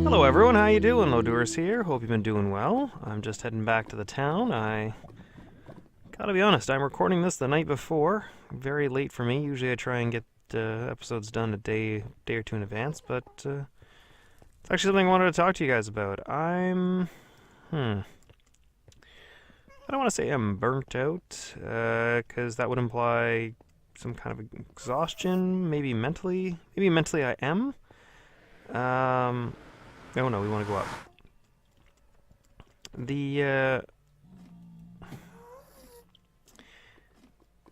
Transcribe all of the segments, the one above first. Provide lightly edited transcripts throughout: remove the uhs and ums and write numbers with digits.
Hello everyone, how you doing? Lodours here. Hope you've been doing well. I'm just heading back to the town. I gotta be honest, I'm recording this the night before. Very late for me. Usually I try and get episodes done a day or two in advance, but it's actually something I wanted to talk to you guys about. I don't want to say I'm burnt out, because that would imply some kind of exhaustion, maybe mentally. Maybe mentally I am. Oh no, we want to go up.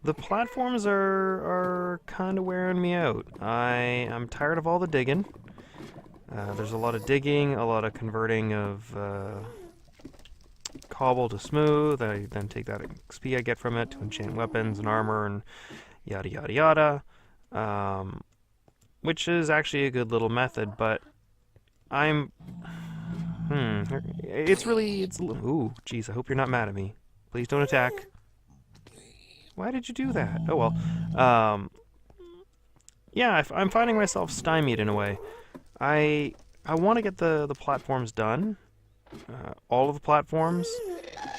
The platforms are kind of wearing me out. I'm tired of all the digging. There's a lot of digging, a lot of converting of cobble to smooth. I then take that XP I get from it to enchant weapons and armor and yada yada yada. Which is actually a good little method, but it's ooh, jeez, I hope you're not mad at me. Please don't attack. Why did you do that? Oh well. Yeah, I'm finding myself stymied in a way. I want to get the platforms done. All of the platforms.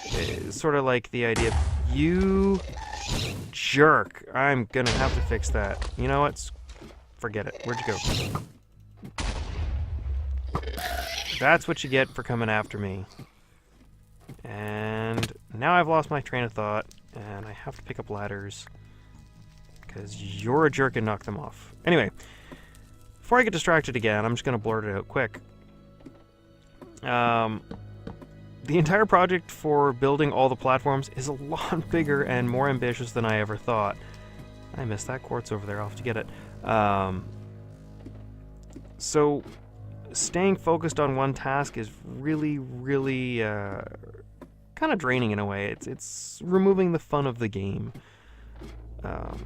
It's sort of like the idea of, you jerk. I'm gonna have to fix that. You know what? Forget it. Where'd you go? That's what you get for coming after me. And now I've lost my train of thought, and I have to pick up ladders. Because you're a jerk and knock them off. Anyway, before I get distracted again, I'm just going to blurt it out quick. The entire project for building all the platforms is a lot bigger and more ambitious than I ever thought. I missed that quartz over there. I'll have to get it. So staying focused on one task is really kind of draining in a way. It's removing the fun of the game. And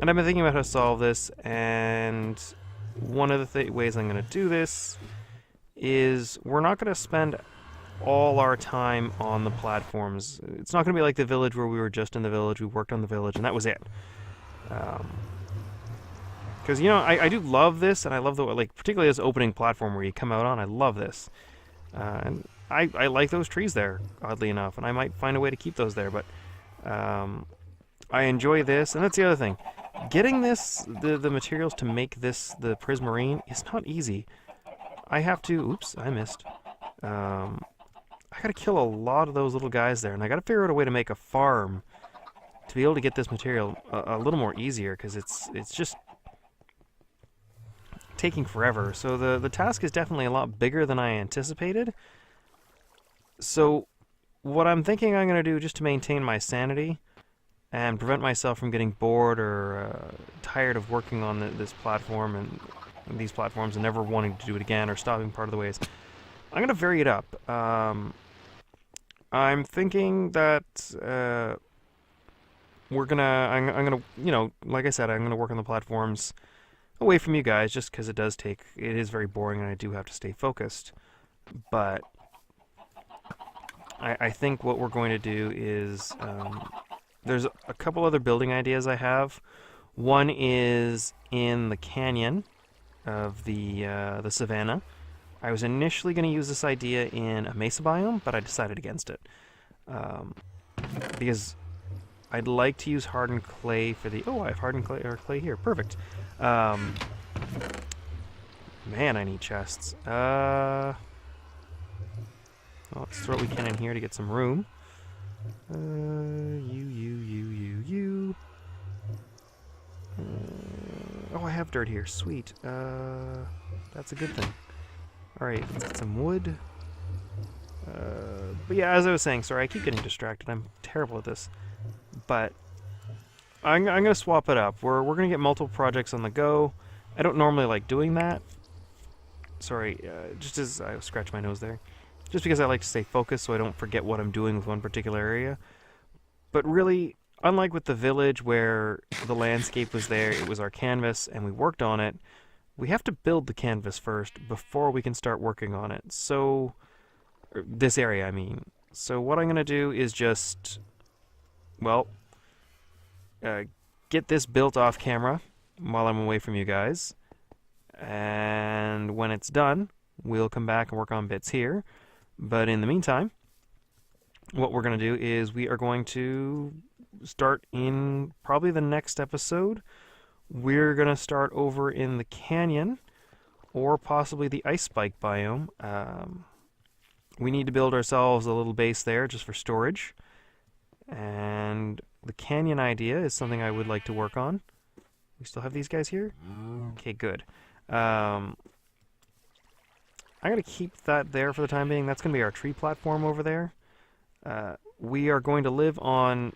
I've been thinking about how to solve this, and one of the ways I'm going to do this is we're not going to spend all our time on the platforms. It's not going to be like the village where we were just in the village, we worked on the village, and that was it. Because, you know, I do love this, and I love particularly this opening platform where you come out on. I love this. And I like those trees there, oddly enough, and I might find a way to keep those there, but I enjoy this, and that's the other thing. Getting the materials to make this, the prismarine, is not easy. I have to, oops, I missed. I gotta kill a lot of those little guys there, and I gotta figure out a way to make a farm to be able to get this material a little more easier, because it's just taking forever. So the task is definitely a lot bigger than I anticipated. So what I'm thinking I'm going to do, just to maintain my sanity and prevent myself from getting bored or tired of working on this platform and these platforms and never wanting to do it again or stopping part of the ways, I'm going to vary it up. I'm thinking that I'm gonna, you know, like I said, I'm gonna work on the platforms away from you guys, just because it is very boring and I do have to stay focused. But I think what we're going to do is, there's a couple other building ideas I have. One is in the canyon of the savanna. I was initially going to use this idea in a mesa biome, but I decided against it. Because I'd like to use hardened clay for the... Oh, I have hardened clay here. Perfect. Man, I need chests. Well, let's throw what we can in here to get some room. You. Oh, I have dirt here. Sweet. That's a good thing. Alright, let's get some wood. But yeah, as I was saying, sorry, I keep getting distracted. I'm terrible at this. But I'm going to swap it up. We're going to get multiple projects on the go. I don't normally like doing that. Sorry, just as I scratch my nose there. Just because I like to stay focused so I don't forget what I'm doing with one particular area. But really, unlike with the village where the landscape was there, it was our canvas, and we worked on it, we have to build the canvas first before we can start working on it. So, this area, I mean. So what I'm going to do is just, well, get this built off camera while I'm away from you guys. And when it's done, we'll come back and work on bits here. But in the meantime, what we're going to do is we are going to start in probably the next episode. We're going to start over in the canyon, or possibly the ice spike biome. We need to build ourselves a little base there just for storage. And the canyon idea is something I would like to work on. We still have these guys here? Okay, good. I'm going to keep that there for the time being. That's going to be our tree platform over there. We are going to live on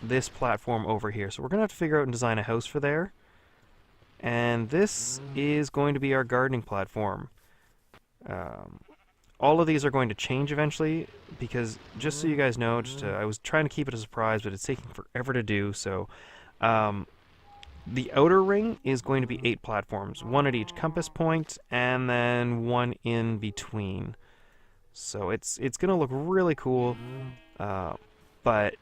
this platform over here. So we're going to have to figure out and design a house for there. And this is going to be our gardening platform. All of these are going to change eventually, because just so you guys know, I was trying to keep it a surprise, but it's taking forever to do. So the outer ring is going to be 8 platforms, 1 at each compass point, and then 1 in between. So it's going to look really cool, but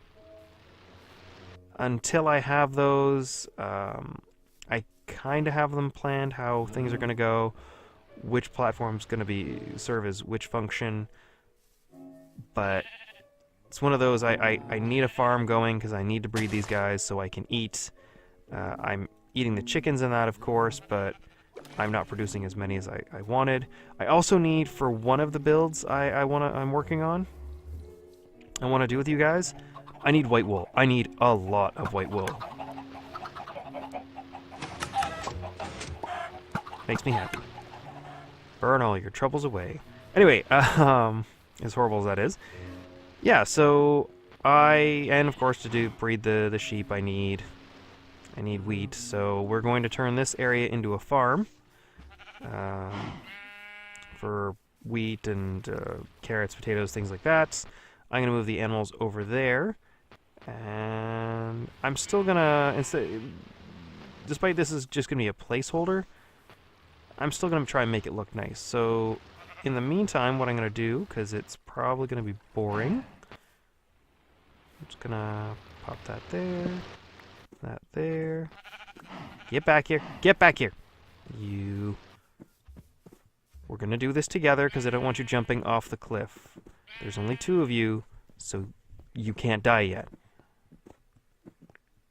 until I have those, I kind of have them planned how things are going to go, which platform's going to serve as which function. But it's one of those, I need a farm going because I need to breed these guys so I can eat. I'm eating the chickens in that, of course, but I'm not producing as many as I wanted. I also need, for one of the builds I'm working on, I want to do with you guys, I need white wool. I need a lot of white wool. Makes me happy. Burn all your troubles away. Anyway, as horrible as that is. Yeah, so and of course to breed the sheep I need wheat. So we're going to turn this area into a farm for wheat and carrots, potatoes, things like that. I'm going to move the animals over there. And I'm still going to, despite this is just going to be a placeholder, I'm still going to try and make it look nice. So in the meantime, what I'm going to do, because it's probably going to be boring, I'm just going to pop that there, that there. Get back here. Get back here. You. We're going to do this together because I don't want you jumping off the cliff. There's only 2 of you, so you can't die yet.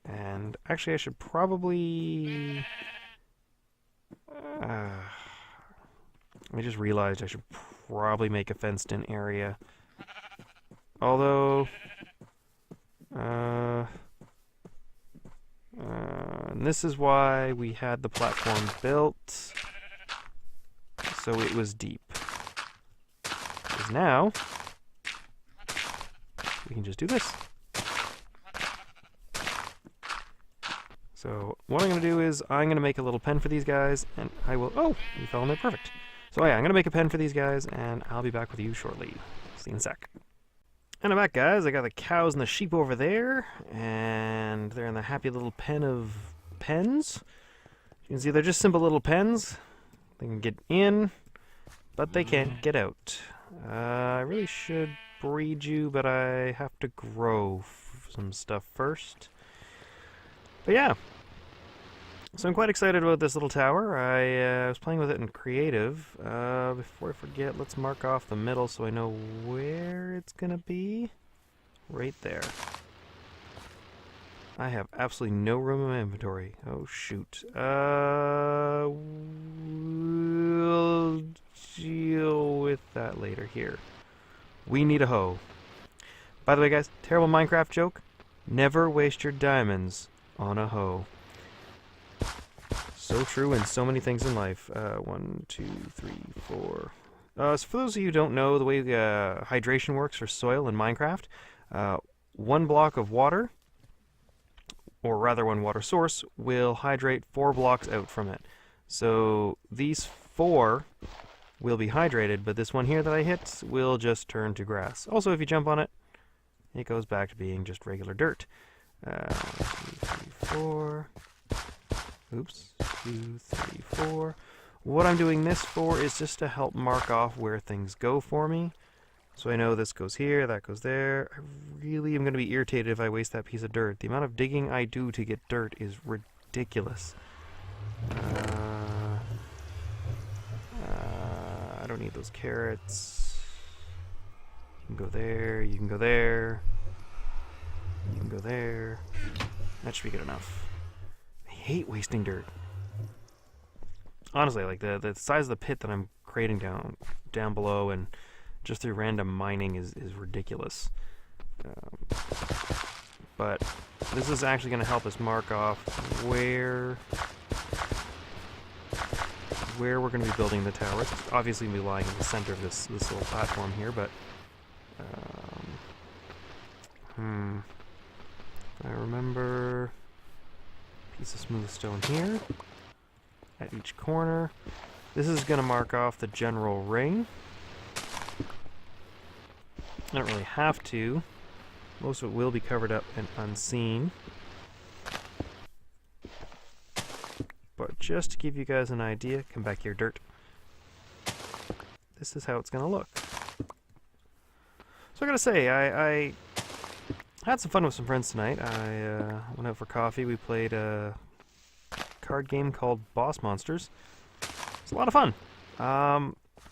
And actually, I should probably... I just realized I should probably make a fenced-in area. Although... and this is why we had the platform built, so it was deep. Because now, we can just do this. So what I'm going to do is I'm going to make a little pen for these guys, and I will... Oh, you fell in there, perfect. So yeah, I'm going to make a pen for these guys, and I'll be back with you shortly. See you in a sec. And I'm back, guys. I got the cows and the sheep over there, and they're in the happy little pen of pens. You can see they're just simple little pens. They can get in, but they can't get out. I really should breed you, but I have to grow some stuff first. But yeah. So I'm quite excited about this little tower. I was playing with it in creative. Before I forget, let's mark off the middle so I know where it's gonna be. Right there. I have absolutely no room in my inventory. Oh shoot. We'll deal with that later. Here. We need a hoe. By the way, guys, terrible Minecraft joke. Never waste your diamonds on a hoe. So true in so many things in life. 1, 2, 3, 4. So for those of you who don't know the way hydration works for soil in Minecraft, 1 block of water, or rather 1 water source, will hydrate 4 blocks out from it. So these 4 will be hydrated, but this one here that I hit will just turn to grass. Also, if you jump on it, it goes back to being just regular dirt. 2, 3, 4. Oops. 2, 3, 4. What I'm doing this for is just to help mark off where things go for me. So I know this goes here, that goes there. I really am going to be irritated if I waste that piece of dirt. The amount of digging I do to get dirt is ridiculous. don't need those carrots. You can go there, you can go there. You can go there. That should be good enough. I hate wasting dirt. Honestly, like the size of the pit that I'm creating down below and just through random mining is ridiculous. But this is actually going to help us mark off where we're going to be building the tower. It's obviously going to be lying in the center of this little platform here, but I remember a piece of smooth stone here at each corner. This is going to mark off the general ring. I don't really have to. Most of it will be covered up and unseen. But just to give you guys an idea, come back here, dirt. This is how it's going to look. So I gotta say, I had some fun with some friends tonight. I went out for coffee. We played a card game called Boss Monsters. It's a lot of fun.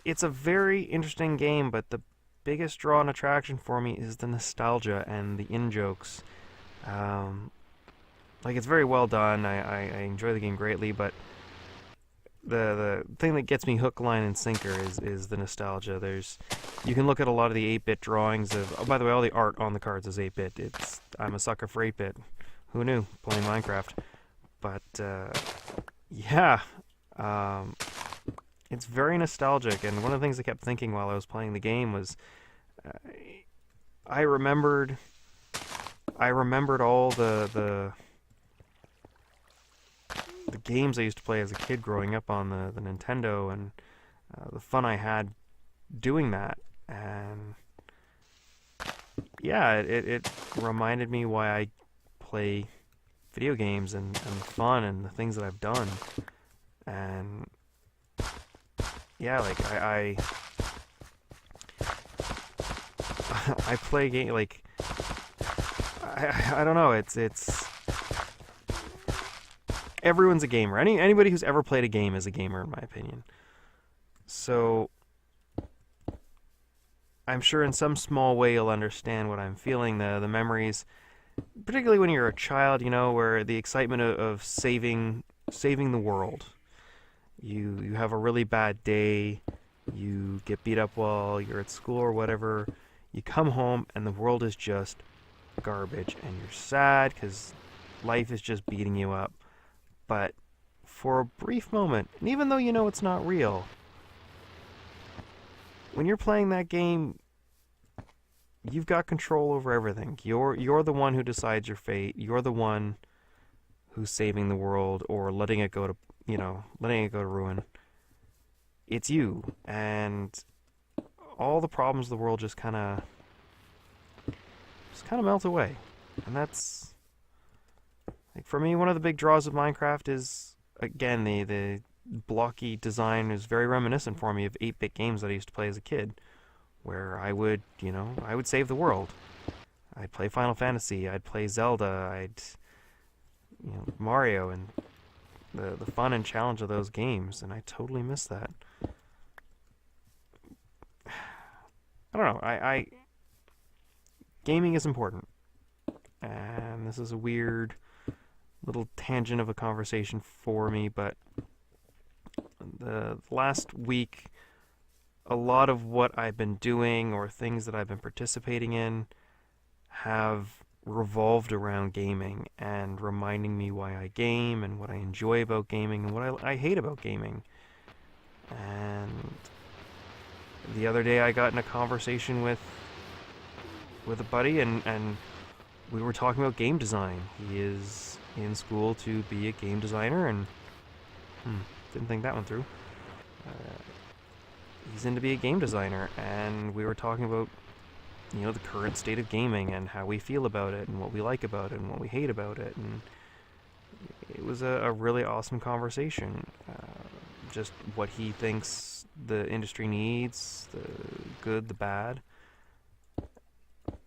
It's a very interesting game, but the biggest draw and attraction for me is the nostalgia and the in-jokes. Like, it's very well done. I enjoy the game greatly, but the thing that gets me hook, line, and sinker is the nostalgia. You can look at a lot of the 8-bit drawings of... Oh, by the way, all the art on the cards is 8-bit. I'm a sucker for 8-bit. Who knew? Playing Minecraft. But, yeah. It's very nostalgic, and one of the things I kept thinking while I was playing the game was... I remembered all the games I used to play as a kid growing up on the Nintendo, and the fun I had doing that. And yeah, it reminded me why I play video games and the fun and the things that I've done. And yeah, like I play game, like I don't know, it's everyone's a gamer. Anybody who's ever played a game is a gamer, in my opinion. So I'm sure in some small way you'll understand what I'm feeling. The memories, particularly when you're a child, you know, where the excitement of saving the world. You have a really bad day, you get beat up while you're at school or whatever, you come home and the world is just garbage, and you're sad because life is just beating you up. But for a brief moment, and even though you know it's not real, when you're playing that game, you've got control over everything. You're the one who decides your fate. You're the one who's saving the world or letting it go to ruin. It's you, and all the problems of the world just kind of melt away. And that's, like, for me, one of the big draws of Minecraft is, again, the blocky design is very reminiscent for me of 8-bit games that I used to play as a kid, where I would save the world. I'd play Final Fantasy, I'd play Zelda, Mario, and the fun and challenge of those games, and I totally miss that. I don't know, gaming is important, and this is a weird little tangent of a conversation for me, but the last week, a lot of what I've been doing or things that I've been participating in have revolved around gaming and reminding me why I game and what I enjoy about gaming and what I hate about gaming. And the other day I got in a conversation with a buddy, and we were talking about game design. He is in school to be a game designer, and didn't think that one through. He's in to be a game designer, and we were talking about the current state of gaming and how we feel about it and what we like about it and what we hate about it, and it was a really awesome conversation. Just what he thinks the industry needs, the good, the bad.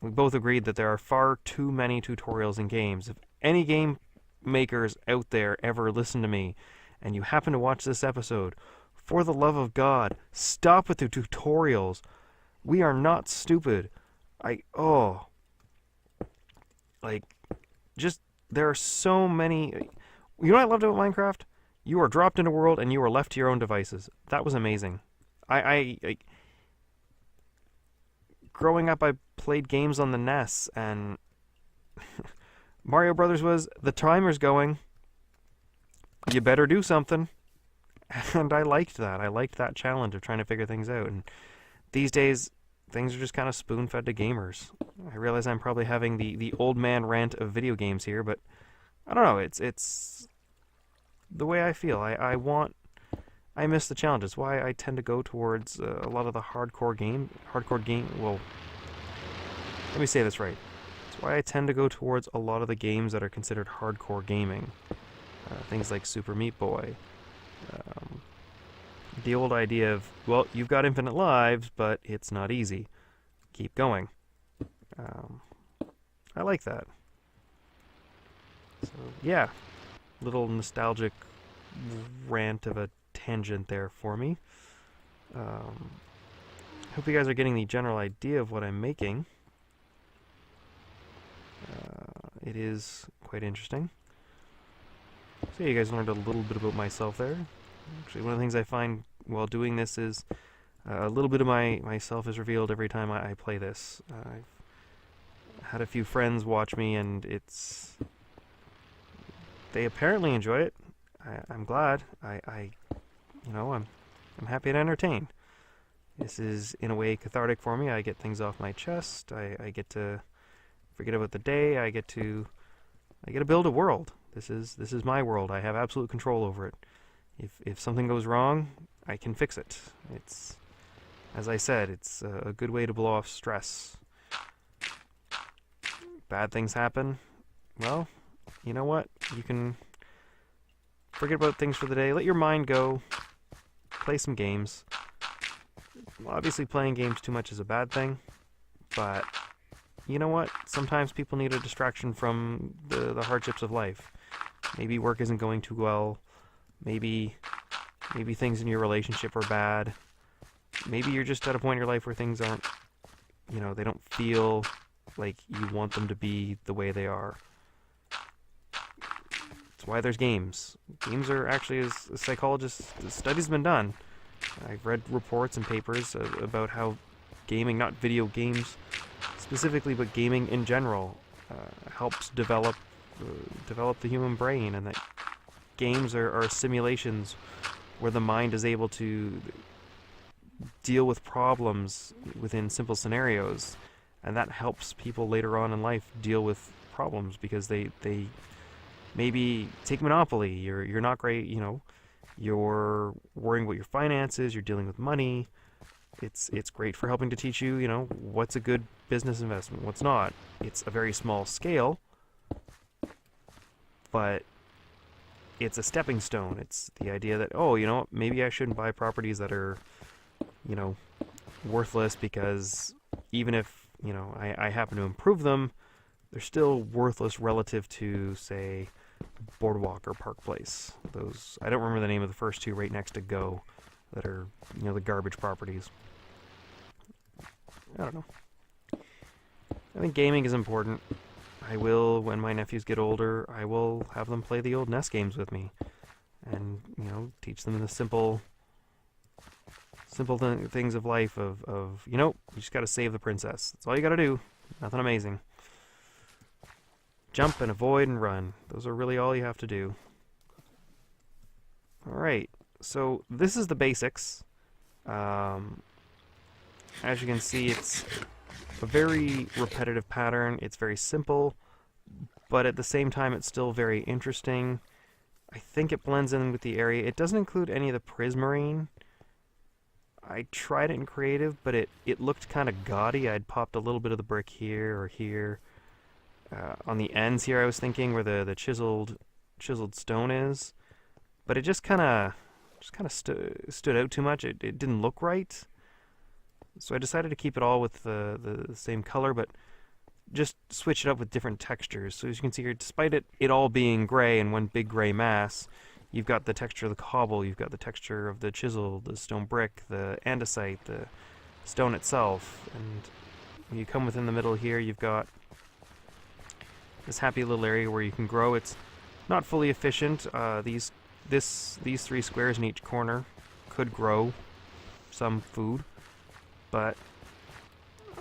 We both agreed that there are far too many tutorials in games. If any game makers out there ever listen to me, and you happen to watch this episode, For the love of God, stop with the tutorials. We are not stupid. Like, just, there are so many. You know what I loved about Minecraft? You are dropped in a world and you are left to your own devices. That was amazing. I growing up, I played games on the NES, and Mario Brothers was, the timer's going. You better do something. And I liked that. I liked that challenge of trying to figure things out. And these days, things are just kind of spoon-fed to gamers. I realize I'm probably having the old man rant of video games here, but I don't know. It's the way I feel. I miss the challenges. Why I tend to go towards a lot of the hardcore game. Well, let me say this right. It's why I tend to go towards a lot of the games that are considered hardcore gaming. Things like Super Meat Boy. The old idea of, well, you've got infinite lives, but it's not easy. Keep going. I like that. So, yeah. Little nostalgic rant of a tangent there for me. Hope you guys are getting the general idea of what I'm making. It is quite interesting. So you guys learned a little bit about myself there. Actually, one of the things I find while doing this is a little bit of myself is revealed every time I play this. I've had a few friends watch me, and they apparently enjoy it. I'm glad. I'm happy to entertain. This is in a way cathartic for me. I get things off my chest. I get to forget about the day. I get to build a world. This is my world. I have absolute control over it. If something goes wrong, I can fix it. It's, as I said, it's a good way to blow off stress. Bad things happen. Well, you know what? You can forget about things for the day. Let your mind go. Play some games. Obviously, playing games too much is a bad thing, but you know what? Sometimes people need a distraction from the hardships of life. Maybe work isn't going too well. Maybe things in your relationship are bad. Maybe you're just at a point in your life where things aren't, they don't feel like you want them to be the way they are. That's why there's games. Games are actually, as psychologists, the studies have been done. I've read reports and papers about how gaming, not video games specifically, but gaming in general, helps develop the human brain, and that games are simulations where the mind is able to deal with problems within simple scenarios, and that helps people later on in life deal with problems because they maybe take Monopoly. You're not great, you're worrying about your finances, you're dealing with money. It's great for helping to teach you, what's a good business investment, what's not. It's a very small scale, but it's a stepping stone. It's the idea that, maybe I shouldn't buy properties that are, worthless, because even if, I happen to improve them, they're still worthless relative to, say, Boardwalk or Park Place. Those, I don't remember the name of the first two right next to Go that are, the garbage properties. I don't know. I think gaming is important. I will, when my nephews get older, I will have them play the old NES games with me. And, teach them the simple things of life of you just gotta save the princess. That's all you gotta do. Nothing amazing. Jump and avoid and run. Those are really all you have to do. Alright, so this is the basics. As you can see, it's a very repetitive pattern. It's very simple, but at the same time it's still very interesting. I think it blends in with the area. It doesn't include any of the prismarine. I tried it in creative, but it looked kind of gaudy. I'd popped a little bit of the brick here or here. On the ends here I was thinking where the chiseled stone is, but it just kind of stood out too much. It didn't look right. So I decided to keep it all with the same color, but just switch it up with different textures. So as you can see here, despite it all being gray and one big gray mass, You've got the texture of the cobble, you've got the texture of the chisel, the stone brick, the andesite, the stone itself, and when you come within the middle here, you've got this happy little area where you can grow. It's not fully efficient. These 3 squares in each corner could grow some food, but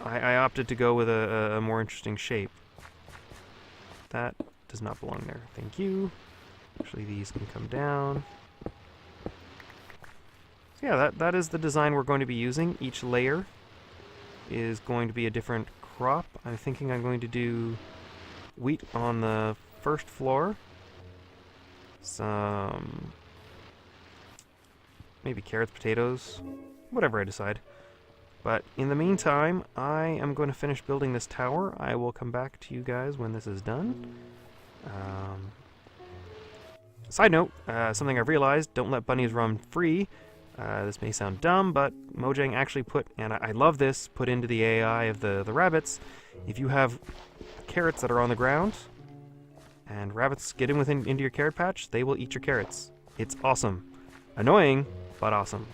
I opted to go with a more interesting shape. That does not belong there. Thank you. Actually, these can come down. So yeah, that is the design we're going to be using. Each layer is going to be a different crop. I'm thinking I'm going to do wheat on the first floor. Some maybe carrots, potatoes, whatever I decide. But in the meantime, I am going to finish building this tower. I will come back to you guys when this is done. Side note, something I've realized, don't let bunnies run free. This may sound dumb, but Mojang actually put, and I love this, put into the AI of the rabbits, if you have carrots that are on the ground, and rabbits get into your carrot patch, they will eat your carrots. It's awesome. Annoying, but awesome.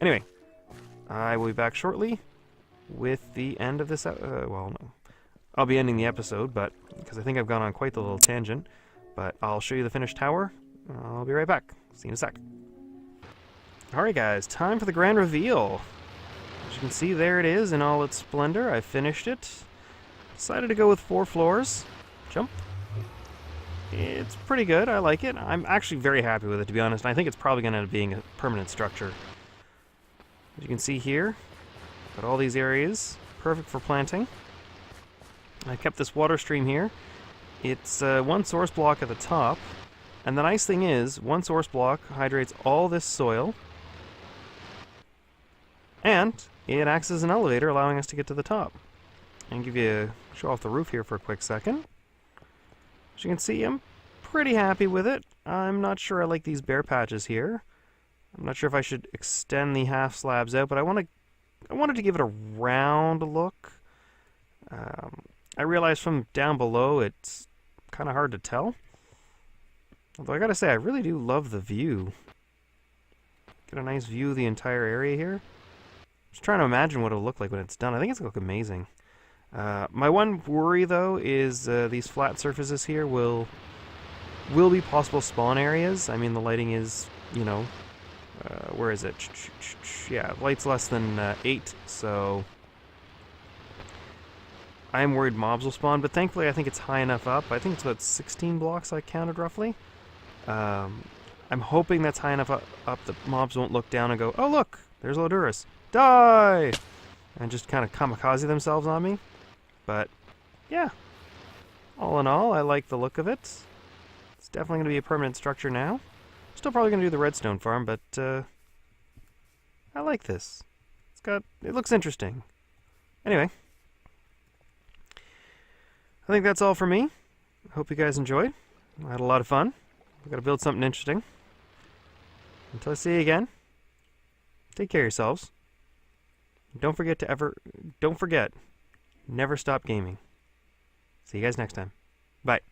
Anyway, I will be back shortly with the end of this, well, no. I'll be ending the episode, but, because I think I've gone on quite the little tangent, but I'll show you the finished tower. I'll be right back. See you in a sec. Alright guys, time for the grand reveal. As you can see, there it is in all its splendor. I finished it. Decided to go with 4 floors. Jump. It's pretty good. I like it. I'm actually very happy with it, to be honest. I think it's probably going to end up being a permanent structure. As you can see here, got all these areas. Perfect for planting. I kept this water stream here. It's 1 source block at the top. And the nice thing is, 1 source block hydrates all this soil. And it acts as an elevator, allowing us to get to the top. And show off the roof here for a quick second. As you can see, I'm pretty happy with it. I'm not sure I like these bare patches here. I'm not sure if I should extend the half slabs out, but I wanted to give it a round look. I realize from down below it's kind of hard to tell. Although I gotta say, I really do love the view. Get a nice view of the entire area here. Just trying to imagine what it'll look like when it's done. I think it's gonna look amazing. My one worry, though, is these flat surfaces here will be possible spawn areas. I mean, the lighting is, you know, where is it? Yeah, light's less than 8, so I'm worried mobs will spawn, but thankfully I think it's high enough up. I think it's about 16 blocks I counted roughly. I'm hoping that's high enough up that mobs won't look down and go, oh look, there's Lodurus. Die! And just kind of kamikaze themselves on me. But, yeah. All in all, I like the look of it. It's definitely going to be a permanent structure now. Still probably going to do the redstone farm, but I like this. It looks interesting. Anyway. I think that's all for me. I hope you guys enjoyed. I had a lot of fun. We've got to build something interesting. Until I see you again, take care of yourselves. Don't forget, never stop gaming. See you guys next time. Bye.